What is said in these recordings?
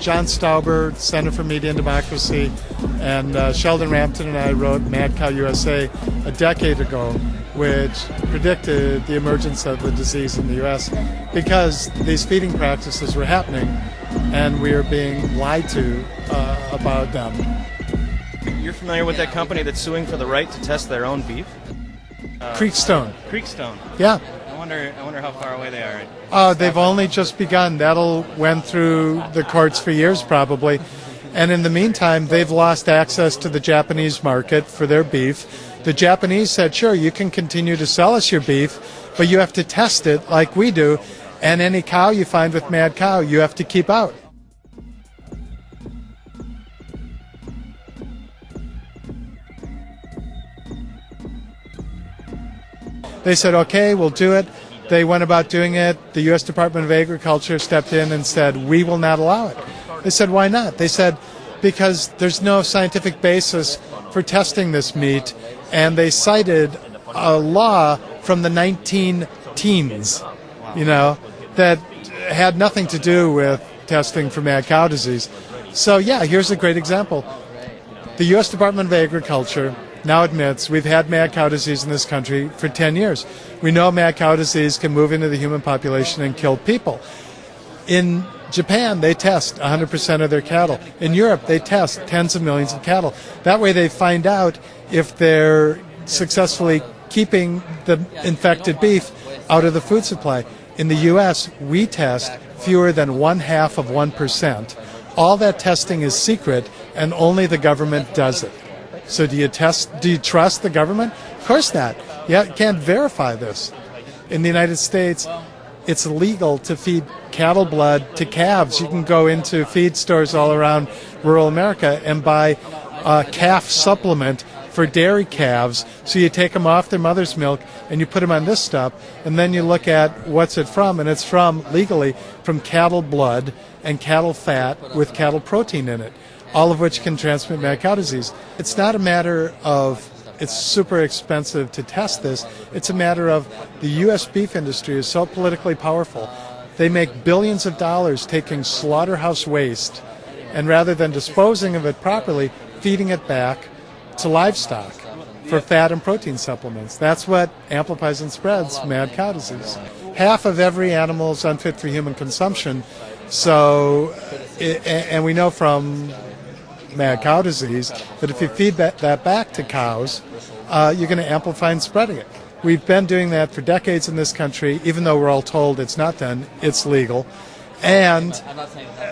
John Stauber, Center for Media and Democracy, and Sheldon Rampton and I wrote Mad Cow USA a decade ago, which predicted the emergence of the disease in the U.S. because these feeding practices were happening and we are being lied to about them. You're familiar with that company that's suing for the right to test their own beef? Creekstone. Creekstone. Yeah. I wonder how far away they are. They've only just begun. That'll went through the courts for years probably. And in the meantime, they've lost access to the Japanese market for their beef. The Japanese said, sure, you can continue to sell us your beef, but you have to test it like we do. And any cow you find with mad cow, you have to keep out. They said, okay, we'll do it. They went about doing it. The U.S. Department of Agriculture stepped in and said, we will not allow it. They said, why not? They said, because there's no scientific basis for testing this meat. And they cited a law from the 19-teens, that had nothing to do with testing for mad cow disease. So, yeah, here's a great example. The U.S. Department of Agriculture now admits we've had mad cow disease in this country for 10 years. We know mad cow disease can move into the human population and kill people. In Japan, they test 100% of their cattle. In Europe, they test tens of millions of cattle. That way they find out if they're successfully keeping the infected beef out of the food supply. In the U.S., we test fewer than 0.5%. All that testing is secret, and only the government does it. So do you trust the government? Of course not. You can't verify this. In the United States, it's illegal to feed cattle blood to calves. You can go into feed stores all around rural America and buy a calf supplement for dairy calves. So you take them off their mother's milk and you put them on this stuff, and then you look at what's it from, and it's legally from cattle blood and cattle fat with cattle protein in it, all of which can transmit mad cow disease. It's not a matter of it's super expensive to test this. It's a matter of the U.S. beef industry is so politically powerful. They make billions of dollars taking slaughterhouse waste and rather than disposing of it properly, feeding it back to livestock for fat and protein supplements. That's what amplifies and spreads mad cow disease. Half of every animal is unfit for human consumption. So, and we know from mad cow disease that if you feed that back to cows, you're going to amplify and spreading it. We've been doing that for decades in this country, even though we're all told it's not done, it's legal. And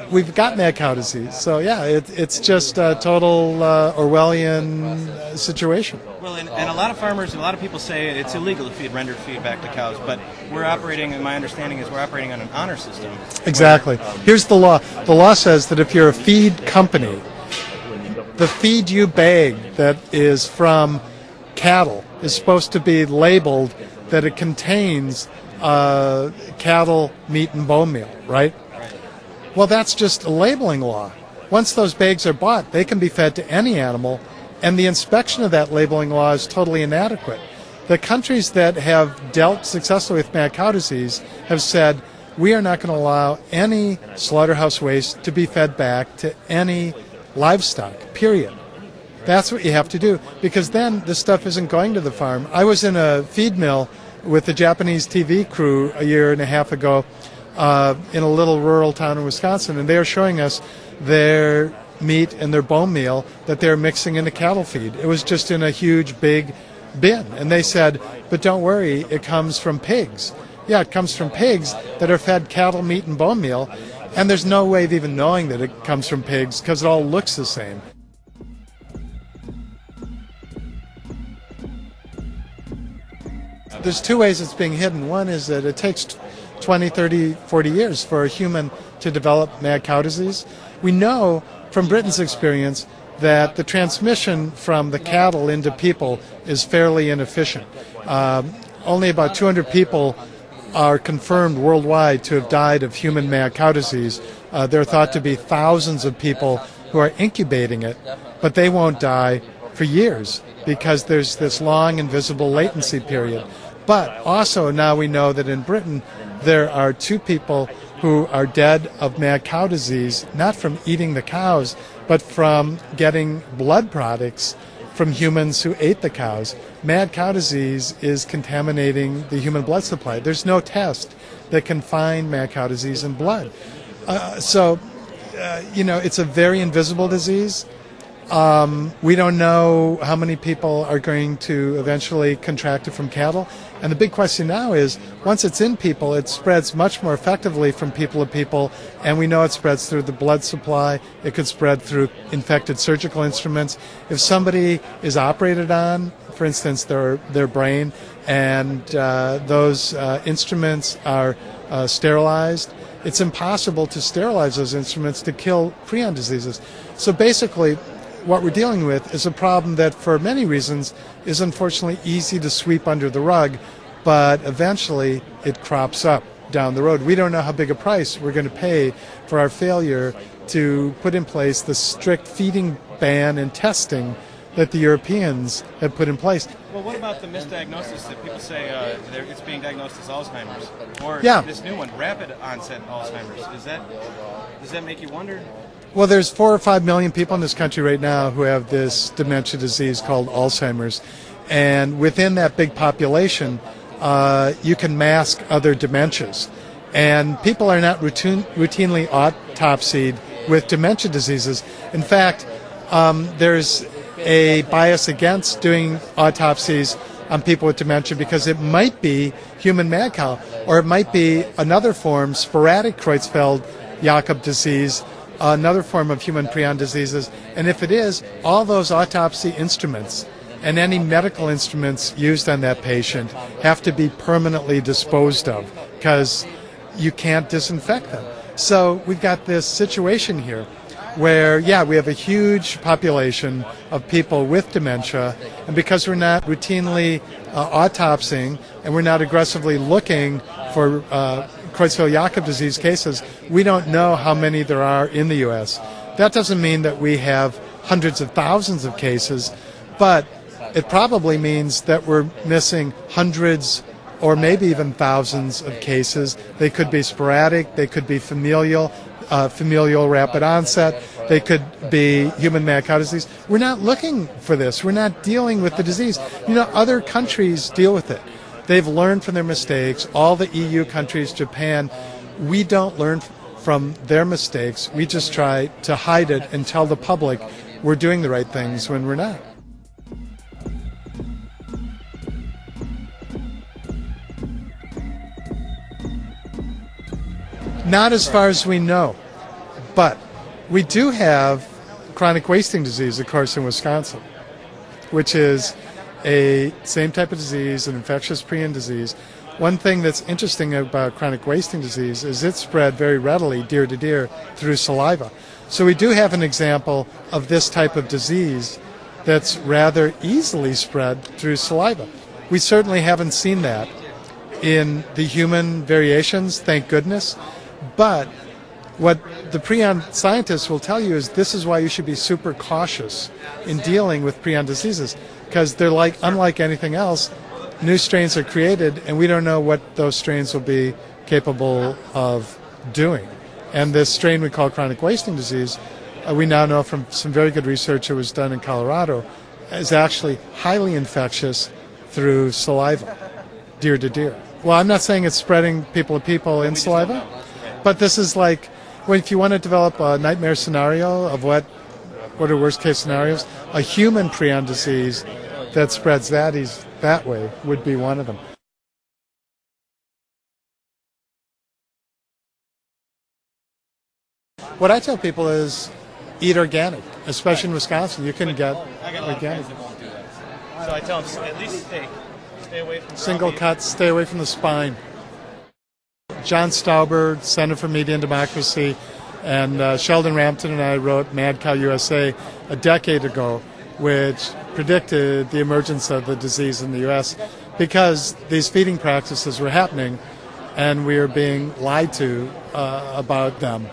we've got mad cow disease. So, yeah, it's just a total Orwellian situation. Well, and a lot of farmers and a lot of people say it's illegal to feed rendered feed back to cows, but we're operating, and my understanding is we're operating on an honor system. Exactly. Here's the law. The law says that if you're a feed company, the feed you bag that is from cattle is supposed to be labeled that it contains cattle, meat, and bone meal, right? Well, that's just a labeling law. Once those bags are bought, they can be fed to any animal, and the inspection of that labeling law is totally inadequate. The countries that have dealt successfully with mad cow disease have said, we are not going to allow any slaughterhouse waste to be fed back to any livestock, period. That's what you have to do, because then the stuff isn't going to the farm. I was in a feed mill with the Japanese TV crew a year and a half ago in a little rural town in Wisconsin, and they were showing us their meat and their bone meal that they're mixing into cattle feed. It was just in a huge, big bin, and they said, but don't worry, it comes from pigs. Yeah, it comes from pigs that are fed cattle, meat, and bone meal, and there's no way of even knowing that it comes from pigs because it all looks the same. There's two ways it's being hidden. One is that it takes 20, 30, 40 years for a human to develop mad cow disease. We know from Britain's experience that the transmission from the cattle into people is fairly inefficient. Only about 200 people are confirmed worldwide to have died of human mad cow disease. There are thought to be thousands of people who are incubating it, but they won't die for years because there's this long invisible latency period. But also now we know that in Britain there are 2 people who are dead of mad cow disease, not from eating the cows, but from getting blood products from humans who ate the cows. Mad cow disease is contaminating the human blood supply. There's no test that can find mad cow disease in blood. It's a very invisible disease. We don't know how many people are going to eventually contract it from cattle. And the big question now is, once it's in people, it spreads much more effectively from people to people. And we know it spreads through the blood supply. It could spread through infected surgical instruments. If somebody is operated on, for instance, their brain, and those instruments are sterilized, it's impossible to sterilize those instruments to kill prion diseases. So basically, what we're dealing with is a problem that, for many reasons, is unfortunately easy to sweep under the rug, but eventually it crops up down the road. We don't know how big a price we're going to pay for our failure to put in place the strict feeding ban and testing that the Europeans have put in place. Well, what about the misdiagnosis that people say it's being diagnosed as Alzheimer's? Or this new one, rapid onset Alzheimer's. Does that make you wonder? Well, there's 4 or 5 million people in this country right now who have this dementia disease called Alzheimer's. And within that big population, you can mask other dementias. And people are not routinely autopsied with dementia diseases. In fact, there's a bias against doing autopsies on people with dementia because it might be human mad cow, or it might be another form, sporadic Creutzfeldt-Jakob disease, another form of human prion diseases. And if it is, all those autopsy instruments and any medical instruments used on that patient have to be permanently disposed of because you can't disinfect them. So we've got this situation here where, we have a huge population of people with dementia, and because we're not routinely autopsying and we're not aggressively looking for Creutzfeldt-Jakob disease cases, we don't know how many there are in the U.S. That doesn't mean that we have hundreds of thousands of cases, but it probably means that we're missing hundreds or maybe even thousands of cases. They could be sporadic, they could be familial rapid onset, they could be human mad cow disease. We're not looking for this. We're not dealing with the disease. Other countries deal with it. They've learned from their mistakes. All the EU countries, Japan, we don't learn from their mistakes. We just try to hide it and tell the public we're doing the right things when we're not. Not as far as we know, but we do have chronic wasting disease, of course, in Wisconsin, which is a same type of disease, an infectious prion disease. One thing that's interesting about chronic wasting disease is it's spread very readily, deer to deer, through saliva. So we do have an example of this type of disease that's rather easily spread through saliva. We certainly haven't seen that in the human variations, thank goodness. But what the prion scientists will tell you is this is why you should be super cautious in dealing with prion diseases, because they're unlike anything else. New strains are created, and we don't know what those strains will be capable of doing. And this strain we call chronic wasting disease, we now know from some very good research that was done in Colorado, is actually highly infectious through saliva, deer to deer. Well, I'm not saying it's spreading people to people in saliva, but this is like, if you want to develop a nightmare scenario of what are worst case scenarios, a human prion disease that spreads that way would be one of them. What I tell people is eat organic, especially in Wisconsin. You can get organic. Won't do that. So I tell them at least stay away from single cuts, stay away from the spine. John Stauber, Center for Media and Democracy, and Sheldon Rampton and I wrote Mad Cow USA a decade ago, which predicted the emergence of the disease in the U.S. because these feeding practices were happening and we were being lied to about them.